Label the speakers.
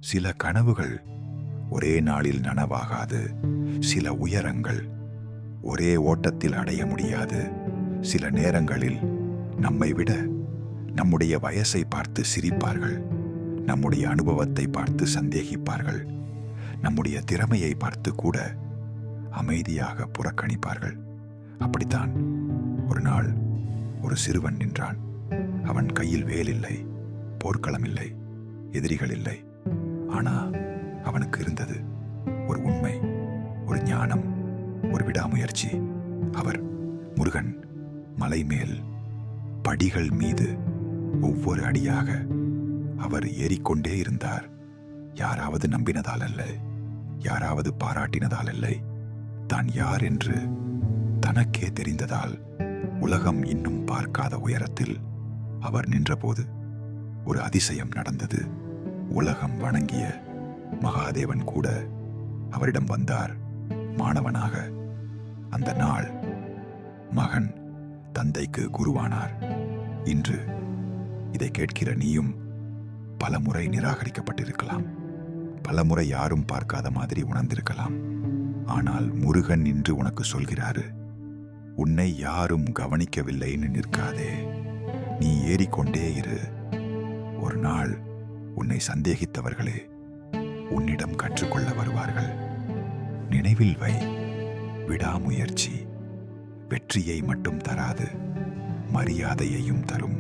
Speaker 1: சில கனவுகள் ஒரே நாளில் நனவாகாது. சில உயரங்கள் ஒரே ஓட்டத்தில் அடைய முடியாது. சில நேரங்களில் நம்மை விட நம்முடைய வயசை பார்த்து சிரிப்பார்கள், நம்முடைய அனுபவத்தை பார்த்து சந்தேகிப்பார்கள், நம்முடைய திறமையை பார்த்து கூட அமைதியாக புறக்கணிப்பார்கள். அப்படித்தான் ஒரு நாள் ஒரு சிறுவன் நின்றான். அவன் கையில் வேல் இல்லை, போர்க்களம் இல்லை, எதிரிகள் இல்லை. ஆனா அவனுக்கு இருந்தது ஒரு உண்மை, ஒரு ஞானம், ஒரு விடாமுயற்சி. அவர் முருகன் மலை மேல் படிகள் மீது ஒவ்வொரு அடியாக அவர் ஏறிக்கொண்டே இருந்தார். யாராவது நம்பினதால் அல்ல, யாராவது பாராட்டினதால் இல்லை, தான் யார் என்று தனக்கே தெரிந்ததால். உலகம் இன்னும் பார்க்காத உயரத்தில் அவர் நின்றபோது ஒரு அதிசயம் நடந்தது. உலகம் வணங்கிய மகாதேவன் கூட அவரிடம் வந்தார் மாணவனாக. அந்த நாள் மகன் தந்தைக்கு குருவானார். இன்று இதை கேட்கிற நீயும் பலமுறை நிராகரிக்கப்பட்டிருக்கலாம், பலமுறை யாரும் பார்க்காத மாதிரி உணர்ந்திருக்கலாம். ஆனால் முருகன் இன்று உனக்கு சொல்கிறாரு, உன்னை யாரும் கவனிக்கவில்லைன்னு நிற்காதே, நீ ஏறிக்கொண்டே இரு. ஒரு நாள் உன்னை சந்தேகித்தவர்களே உன்னிடம் கற்றுக்கொள்ள வருவார்கள். நினைவில் வை, விடாமுயற்சி வெற்றியை மட்டும் தராது, மரியாதையையும் தரும்.